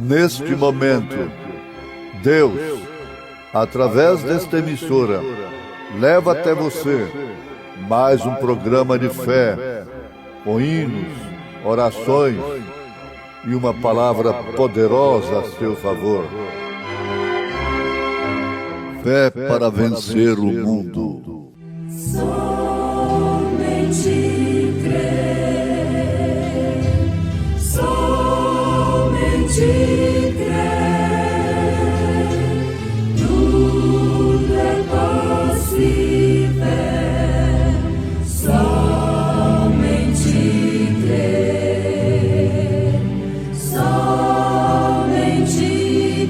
Neste momento, Deus, através desta emissora, leva até você mais um programa de fé, com hinos, orações e uma palavra poderosa a seu favor. Fé para vencer o mundo. Somente crer, somente crer, tudo é possível, somente crer, somente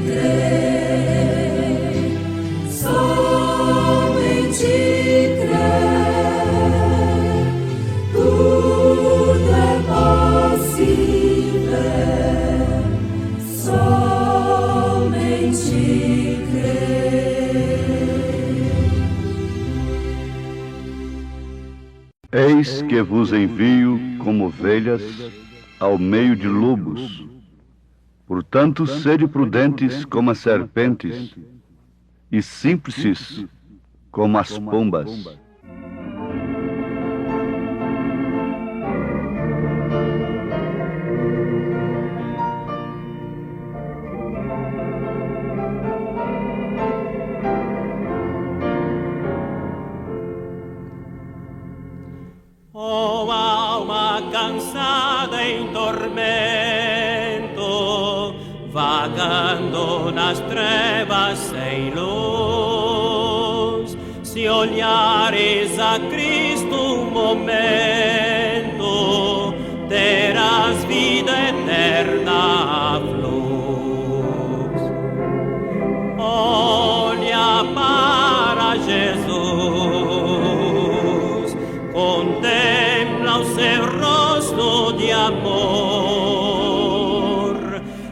crer, somente crer, tudo é possível, somente crer. Eis que vos envio como ovelhas ao meio de lobos. Portanto, sede prudentes como as serpentes e simples como as pombas. Oh alma cansada em tormento, vagando nas trevas sem luz, se olhares a Cristo um momento, terás vida eterna à luz. Olha para Jesus, contempla o seu rosto de amor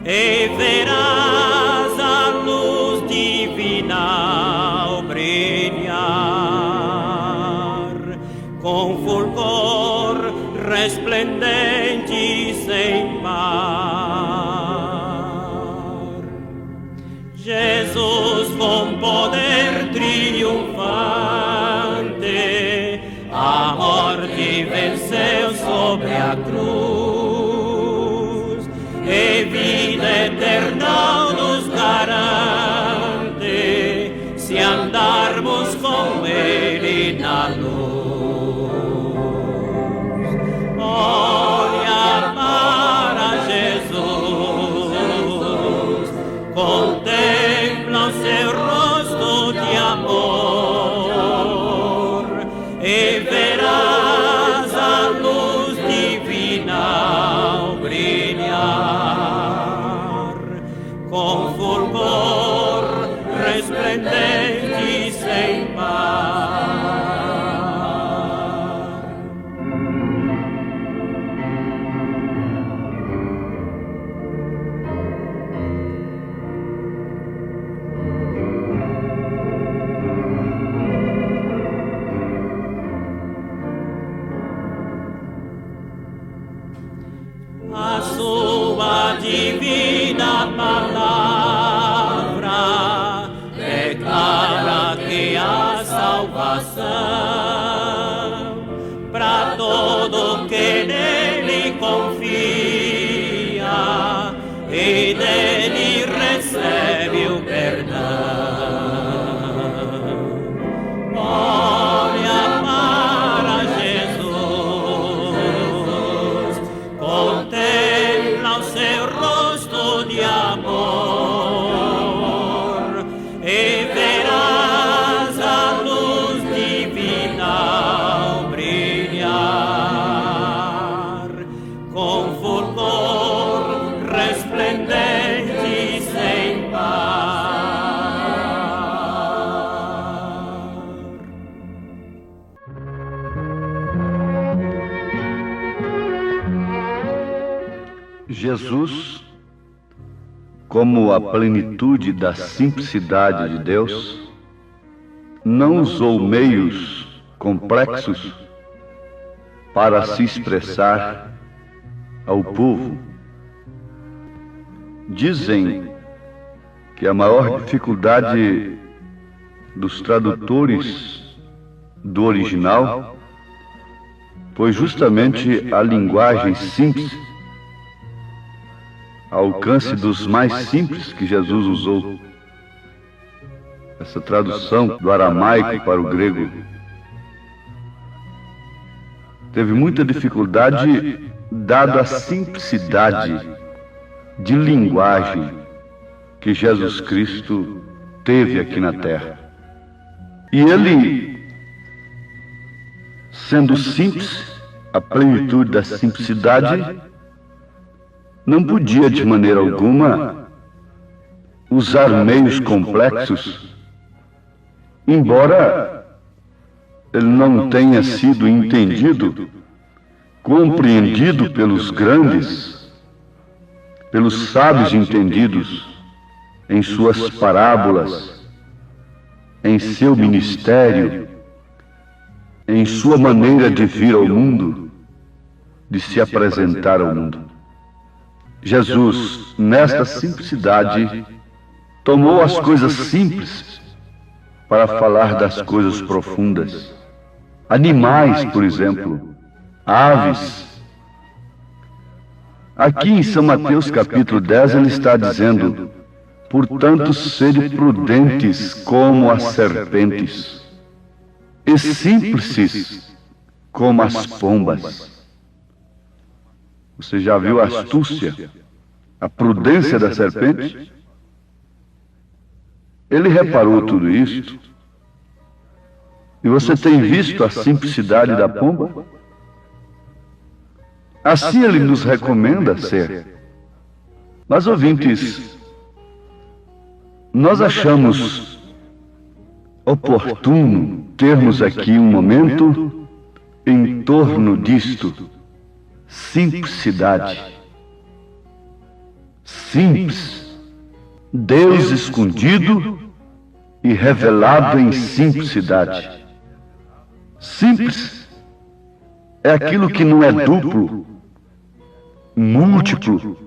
e verás a luz divina brilhar com fulgor resplendente sem par. Jesus com poder triunfante a morte venceu sobre a cruz e vida eterna nos garante se andarmos com Ele na luz. Olha para Jesus, contempla o seu rosto de amor e verás a luz divina brilhar com fulgor resplendente sem par. A sua divina palavra declara que há salvação para todo que nele confia e dele recebe o perdão. Olha para Jesus, contempla o seu rosto de amor e verás a luz divina brilhar com fulgor resplendente sem par. Jesus, como a plenitude da simplicidade de Deus, não usou meios complexos para se expressar ao povo. Dizem que a maior dificuldade dos tradutores do original foi justamente a linguagem simples, ao alcance dos mais simples que Jesus usou. Essa tradução do aramaico para o grego teve muita dificuldade, dada a simplicidade de linguagem que Jesus Cristo teve aqui na terra. E ele, sendo simples, a plenitude da simplicidade, não podia de maneira alguma usar meios complexos, embora ele não tenha sido entendido, compreendido pelos grandes, pelos sábios entendidos em suas parábolas, em seu ministério, em sua maneira de vir ao mundo, de se apresentar ao mundo. Jesus, nesta simplicidade, tomou as coisas simples para falar das coisas profundas. Animais, por exemplo, aves. Aqui em São Mateus capítulo 10 ele está dizendo: portanto, sede prudentes como as serpentes e simples como as pombas. Você já viu a astúcia, a prudência da serpente? Ele reparou tudo isto. E você tem visto a simplicidade da pomba? Assim ele nos recomenda ser. Mas, ouvintes, nós achamos oportuno termos aqui um momento em torno disto. Simplicidade. Simples. Deus escondido e revelado em simplicidade. Simples é aquilo que não é duplo, múltiplo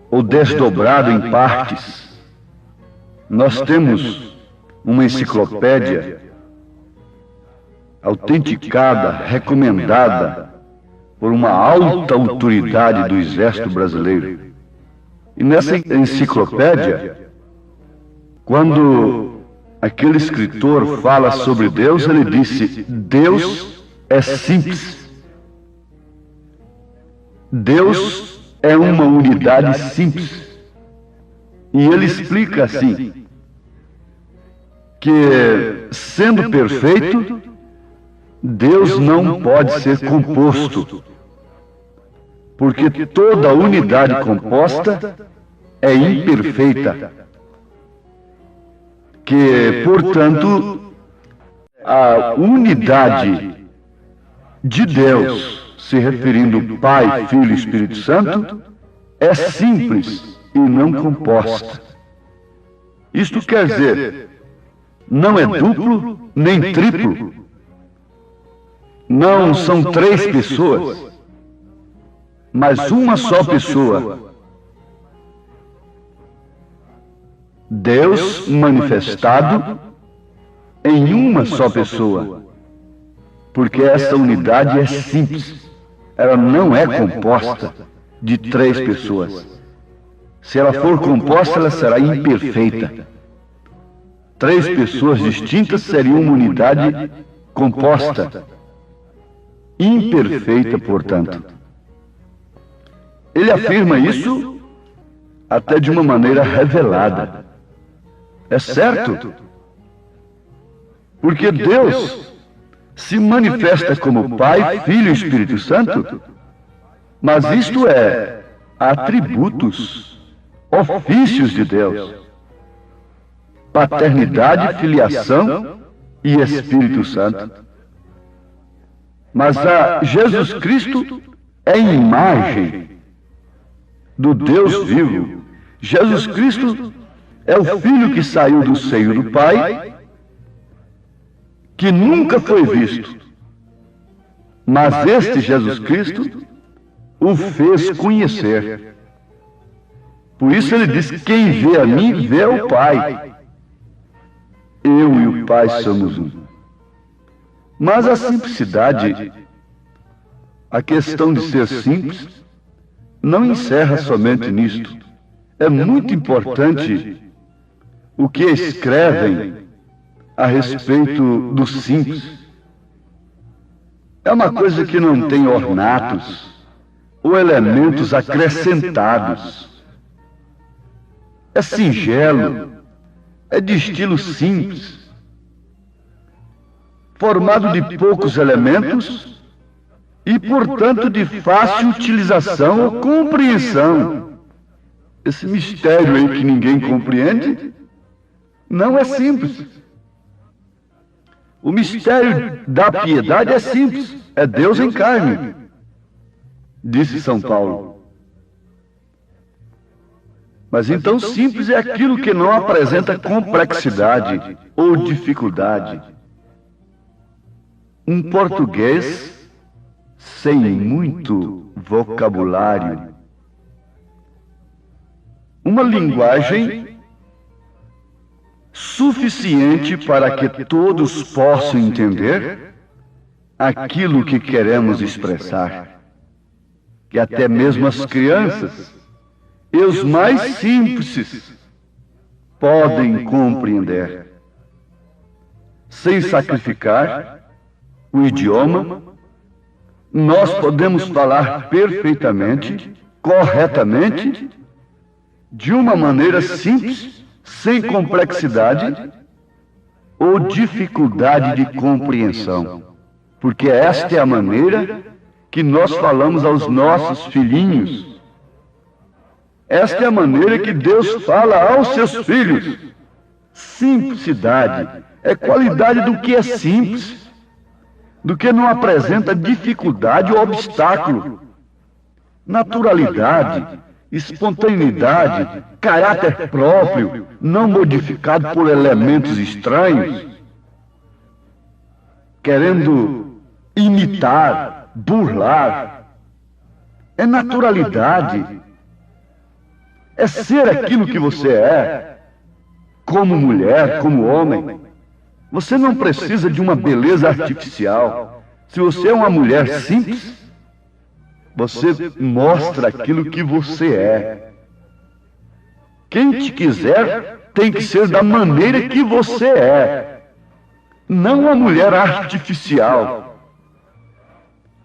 ou desdobrado em partes. Nós temos uma enciclopédia autenticada, recomendada por uma alta autoridade do Exército Brasileiro. E nessa enciclopédia, quando aquele escritor fala sobre Deus, ele disse: Deus é simples. Deus é uma unidade simples. E ele explica assim, que sendo perfeito, Deus não pode ser composto, porque toda unidade composta é imperfeita, que, portanto, a unidade de Deus, se referindo Pai, Filho e Espírito Santo, é simples e não composta. Isto quer dizer, não é duplo nem triplo, não são três pessoas, mas uma só pessoa. Deus manifestado em uma só pessoa, porque essa unidade é simples, ela não é composta de três pessoas. Se ela for composta, ela será imperfeita. Três pessoas distintas seriam uma unidade composta, imperfeita, portanto. Ele afirma isso até de uma maneira revelada. É certo, porque Deus se manifesta como Pai, Filho e Espírito Santo, mas isto é atributos, ofícios de Deus: paternidade, filiação e Espírito Santo. Mas a Jesus Cristo é imagem do Deus vivo. Jesus Cristo é o Filho que saiu do seio do Pai, que nunca foi visto. Mas este Jesus Cristo o fez conhecer. Por isso ele diz: quem vê a mim, vê o Pai. Eu e o Pai somos um. Mas a simplicidade, a questão de ser simples, não encerra somente nisto. É muito importante o que escrevem a respeito do simples. É uma coisa que não tem ornatos ou elementos acrescentados. É singelo, é de estilo simples, formado de poucos elementos e, portanto, de fácil utilização ou compreensão. Esse mistério aí que ninguém compreende não é simples. O mistério da piedade é simples, é Deus em carne, disse São Paulo. Mas então simples é aquilo que não apresenta complexidade ou dificuldade. Um português sem muito vocabulário. Uma linguagem suficiente para que todos possam entender aquilo que queremos expressar. Que até mesmo as crianças e os mais simples podem compreender. Sem sacrificar o idioma, nós podemos falar perfeitamente, corretamente, de uma maneira simples, sem complexidade ou dificuldade de compreensão. Porque esta é a maneira que nós falamos aos nossos filhinhos. Esta é a maneira que Deus fala aos seus filhos. Simplicidade é qualidade do que é simples, do que não apresenta dificuldade ou obstáculo. Naturalidade, espontaneidade, caráter próprio, não modificado por elementos estranhos, querendo imitar, burlar. É naturalidade. É ser aquilo que você é, como mulher, como homem. Você não precisa de uma beleza artificial. Se você é uma mulher simples, você mostra aquilo que você é. Quem te quiser tem que ser da maneira que você é, não uma mulher artificial.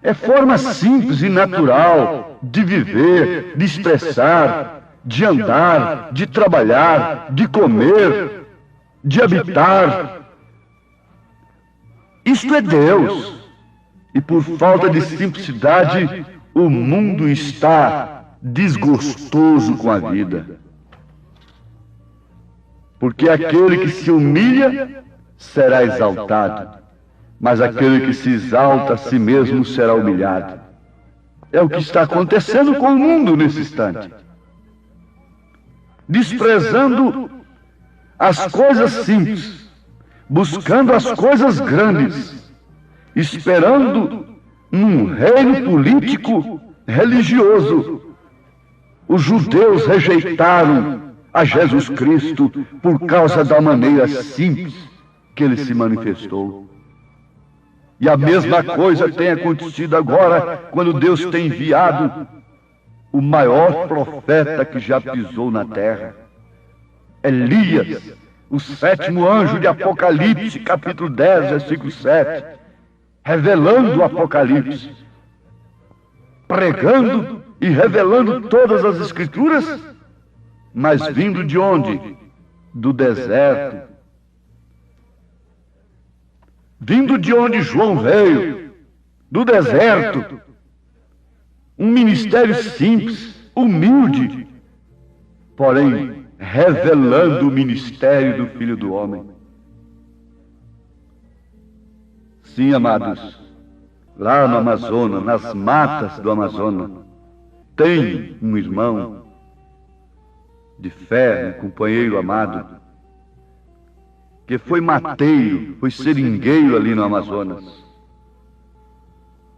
É forma simples e natural de viver, de expressar, de andar, de trabalhar, de comer, de habitar. Isto é Deus. E por falta de simplicidade, o mundo está desgostoso com a vida. Porque aquele que se humilha será exaltado, mas aquele que se exalta a si mesmo será humilhado. É o que está acontecendo com o mundo nesse instante. Desprezando as coisas simples, buscando as coisas grandes, esperando num reino político religioso. Os judeus rejeitaram a Jesus Cristo por causa da maneira simples que ele se manifestou. E a mesma coisa tem acontecido agora, quando Deus tem enviado o maior profeta que já pisou na terra, Elias, o sétimo anjo de Apocalipse, capítulo 10, versículo 7, revelando o Apocalipse, pregando e revelando todas as Escrituras, mas vindo de onde? Do deserto. Vindo de onde João veio, do deserto. Um ministério simples, humilde, porém revelando o ministério do Filho do Homem. Sim, amados, lá no Amazonas, nas matas do Amazonas, tem um irmão de fé, um companheiro amado, que foi mateiro, foi seringueiro ali no Amazonas.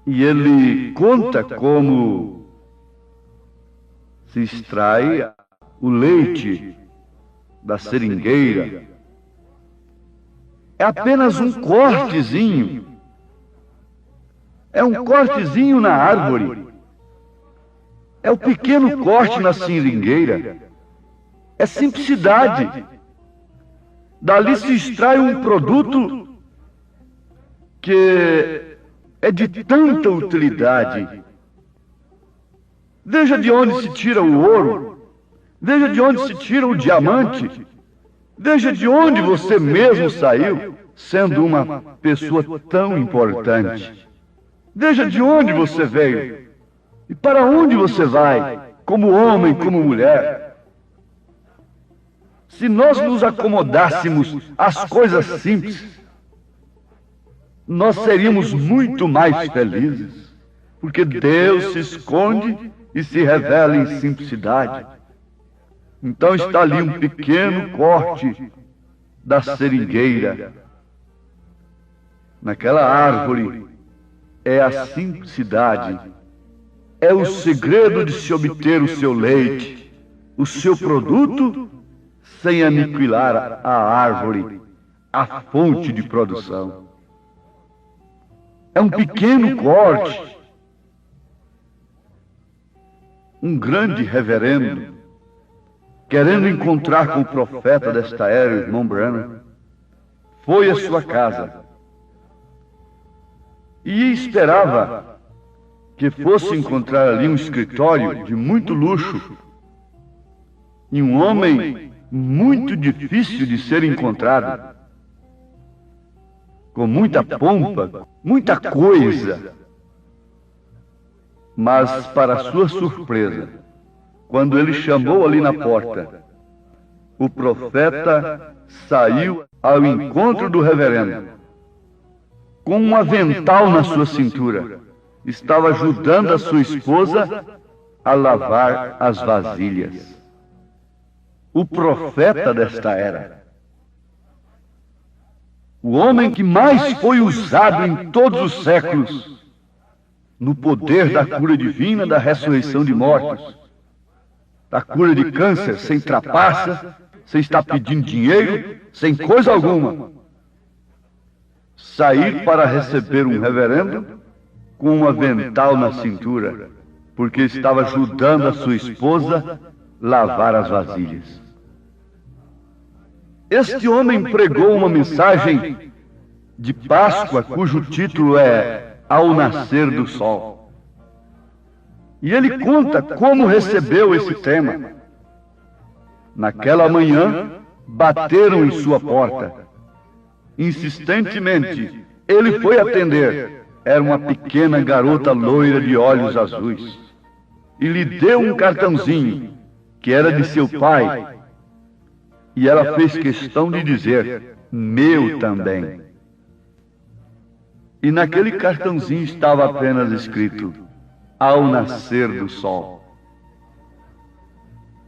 E ele conta como se extrai o leite da seringueira é apenas um cortezinho. É um cortezinho na árvore. É o pequeno corte na seringueira. É simplicidade. Dali se extrai um produto que é de tanta utilidade. Veja de onde se tira o ouro. Veja de onde se tira o diamante. Veja de onde você mesmo saiu, sendo uma pessoa tão importante. Veja de onde você veio e para onde você vai, como homem, como mulher. Se nós nos acomodássemos às coisas simples, nós seríamos muito mais felizes, porque Deus se esconde e se revela em simplicidade. Então está ali um pequeno corte da seringueira. Naquela árvore é a simplicidade, é o segredo de se obter o seu leite, o seu produto, sem aniquilar a árvore, a fonte de produção. É um pequeno corte. Um grande reverendo, querendo encontrar com o profeta desta era, o irmão Branham, foi à sua casa e esperava que fosse encontrar ali um escritório de muito luxo e um homem muito difícil de ser encontrado, com muita pompa, muita coisa. Mas, para sua surpresa, quando ele chamou ali na porta, o profeta saiu ao encontro do reverendo, com um avental na sua cintura. Estava ajudando a sua esposa a lavar as vasilhas. O profeta desta era. O homem que mais foi usado em todos os séculos no poder da cura divina, da ressurreição de mortos, da cura de câncer, sem trapaça, sem estar pedindo dinheiro, sem coisa alguma. Sair para receber um reverendo com um avental na cintura, porque estava ajudando a sua esposa a lavar as vasilhas. Este homem pregou uma mensagem de Páscoa, cujo título é Ao Nascer do Sol. E ele conta como recebeu esse tema. Naquela manhã, bateram em sua porta. Insistentemente, ele foi atender. Era uma pequena garota loira de olhos azuis. E lhe deu um cartãozinho, que era de seu pai. E ela fez questão de dizer, meu também. E naquele cartãozinho estava apenas escrito, ao nascer do sol.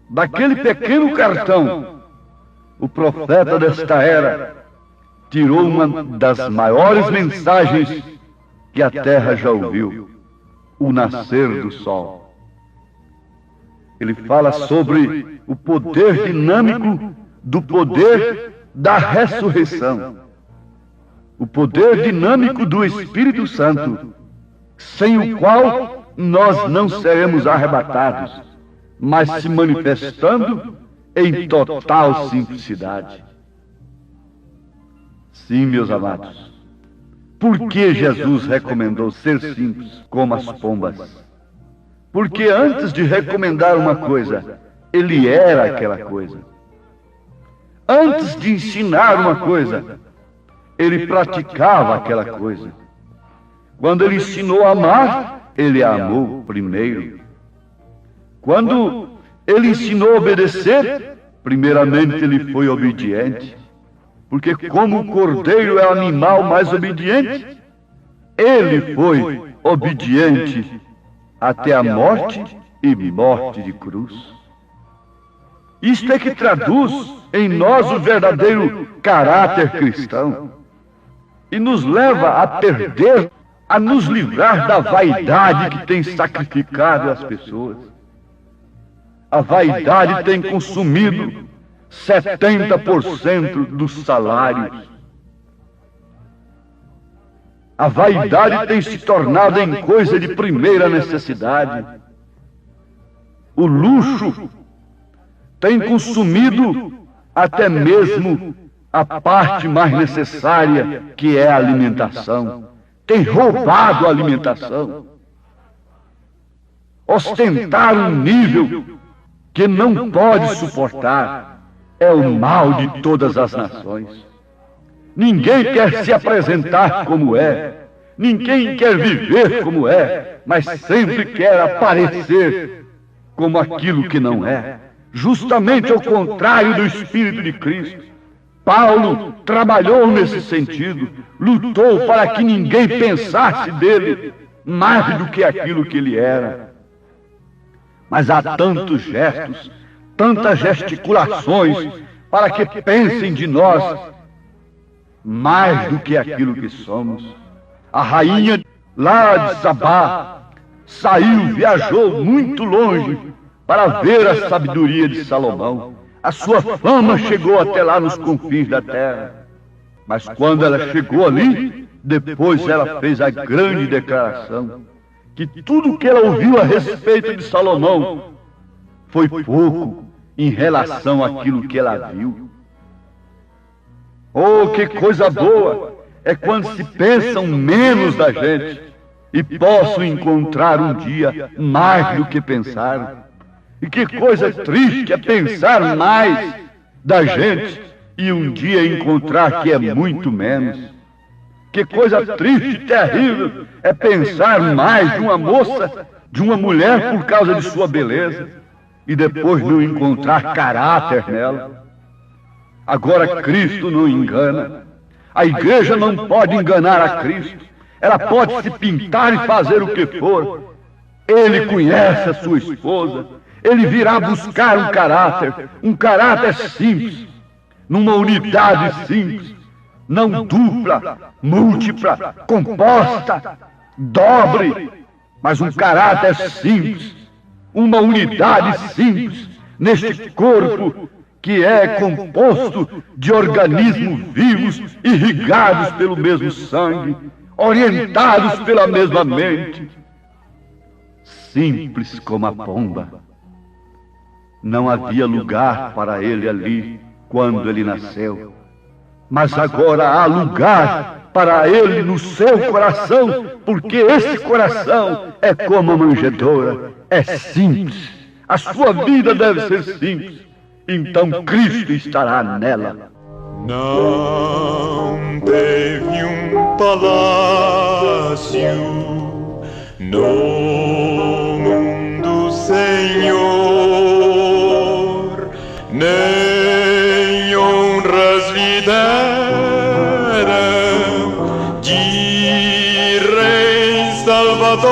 Daquele pequeno cartão, o profeta desta era tirou uma das maiores mensagens que a terra já ouviu, o nascer do sol. Ele fala sobre o poder dinâmico do poder da ressurreição, o poder dinâmico do Espírito Santo, sem o qual nós não seremos arrebatados, mas se manifestando em total simplicidade. Sim, meus amados, por que Jesus recomendou ser simples como as pombas? Porque antes de recomendar uma coisa, ele era aquela coisa. Antes de ensinar uma coisa, ele praticava aquela coisa. Quando ele ensinou a amar, ele a amou primeiro. Quando ele ensinou a obedecer, primeiramente ele foi obediente. Porque como o cordeiro é o animal mais obediente, ele foi obediente até a morte e morte de cruz. Isto é que traduz em nós o verdadeiro caráter cristão e nos leva a perder, a nos livrar da vaidade que tem sacrificado as pessoas. A vaidade tem consumido 70% dos salários. A vaidade tem se tornado em coisa de primeira necessidade. O luxo tem consumido até mesmo a parte mais necessária, que é a alimentação. Tem roubado a alimentação. Ostentar um nível que não pode suportar é o mal de todas as nações. Ninguém quer se apresentar como é, ninguém quer viver como é, mas sempre quer aparecer como aquilo que não é. Justamente ao contrário do Espírito de Cristo. Paulo trabalhou nesse sentido, lutou para que ninguém pensasse dele mais do que aquilo que ele era. Mas há tantos gestos, tantas gesticulações para que pensem de nós mais do que aquilo que somos. A rainha lá de Sabá saiu, viajou muito longe para ver a sabedoria de Salomão. A sua fama chegou até lá nos confins da terra. Mas quando ela chegou ali, depois ela fez a grande declaração que tudo que ela ouviu a respeito de Salomão foi pouco em relação àquilo que ela viu. Oh, que coisa boa é quando se pensam menos da gente e possam encontrar um dia mais do que pensaram. E que coisa triste é pensar mais da gente e um dia encontrar que é muito menos. Que coisa triste e terrível é pensar mais de uma moça, de uma mulher por causa de sua beleza e depois não encontrar caráter nela. Agora Cristo não engana. A igreja não pode enganar a Cristo. Ela pode se pintar e fazer o que for. Ele conhece a sua esposa. Ele virá buscar um caráter simples, numa unidade simples, não dupla, múltipla, composta, dobre, mas um caráter simples, uma unidade simples, neste corpo que é composto de organismos vivos, irrigados pelo mesmo sangue, orientados pela mesma mente, simples como a pomba. Não havia lugar para ele ali quando ele nasceu. Mas agora há lugar para ele no seu coração, porque esse coração é como a manjedoura, é simples. A sua vida deve ser simples. Então Cristo estará nela. Não teve palácio no mundo, Senhor, nem honras lhe deram de Rei Salvador.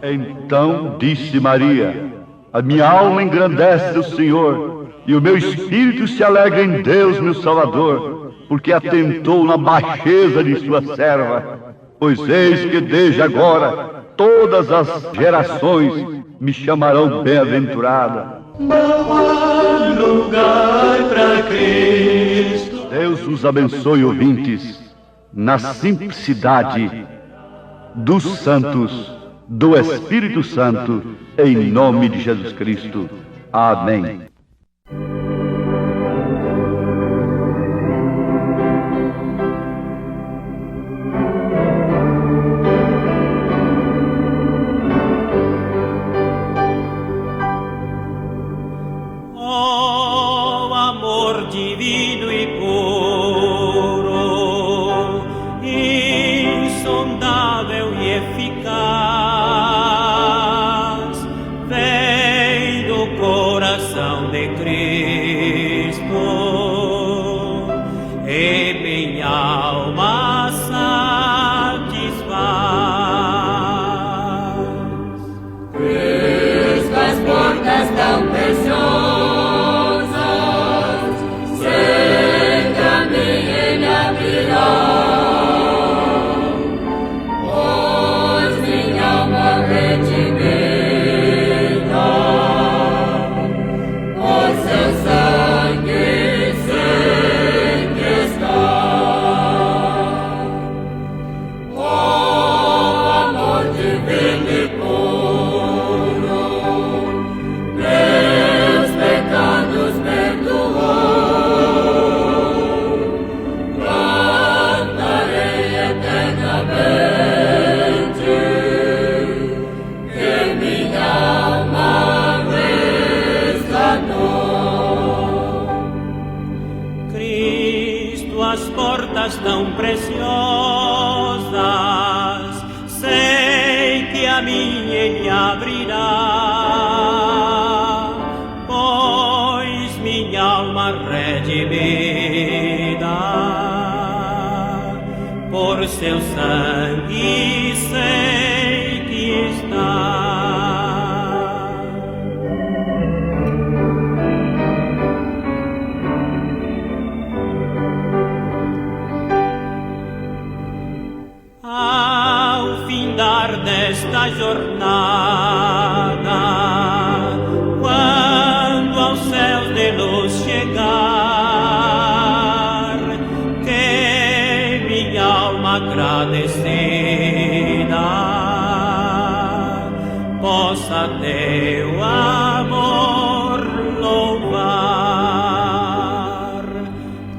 Então disse Maria: a minha alma engrandece o Senhor, e o meu espírito se alegra em Deus, meu Salvador, porque atentou na baixeza de sua serva. Pois eis que desde agora todas as gerações me chamarão bem-aventurada. Não há lugar para Cristo. Deus os abençoe, ouvintes, na simplicidade dos santos, do Espírito Santo, em nome de Jesus Cristo. Amém. Oh, amor divino e puro, insondável e eficaz, vem do coração de Cristo, e minha alma satisfaz. Cristo, as portas tão preciosas, sempre a mim Ele abrirá. Pois minha alma redimida portas tão preciosas, sei que a mim Ele abrirá, pois minha alma redimida por seu sangue sei que está. Ao findar desta jornada, quando aos céus de luz chegar, que minha alma agradecida possa teu amor louvar.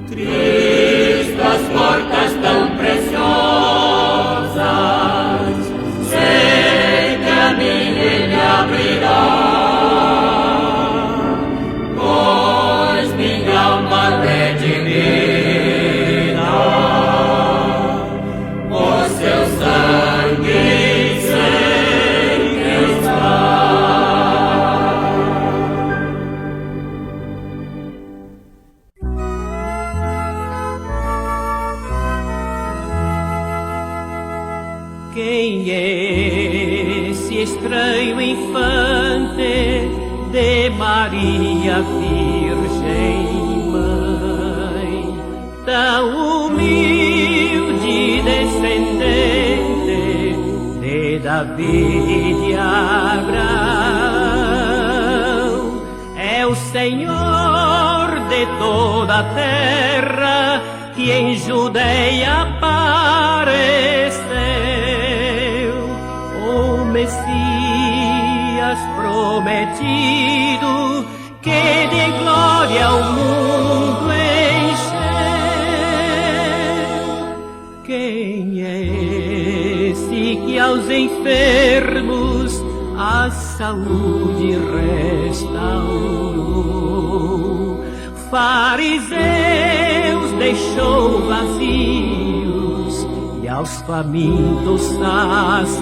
Cristo, as portas tão preciosas, sei que a mim Ele abrirá, pois minha alma redimida por seu sangue sei que está. Quem é esse estranho infante de Maria Virgem Mãe, tão humilde descendente de Davi e Abraão? É o Senhor de toda a terra que em Judeia apareceu, o Messias prometido que de glória o mundo encheu. Quem é esse que aos enfermos a saúde restaurou? Fariseus deixou vazios e aos famintos saciou.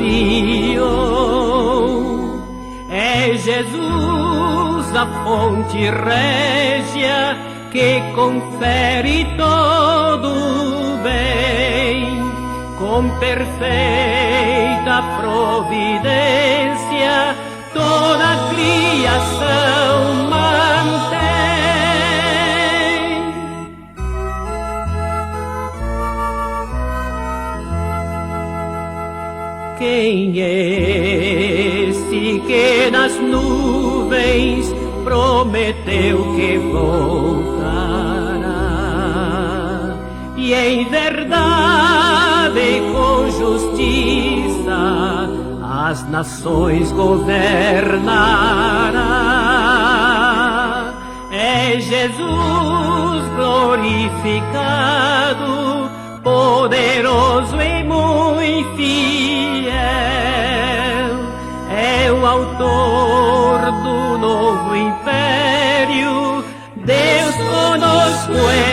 É Jesus a fonte régia que confere todo o bem, com perfeita providência toda a criação mantém. Quem é esse que nas nuvens prometeu que voltará e em verdade e com justiça as nações governará? É Jesus glorificado, poderoso e muito fiel, é o autor do novo império, Deus conosco é.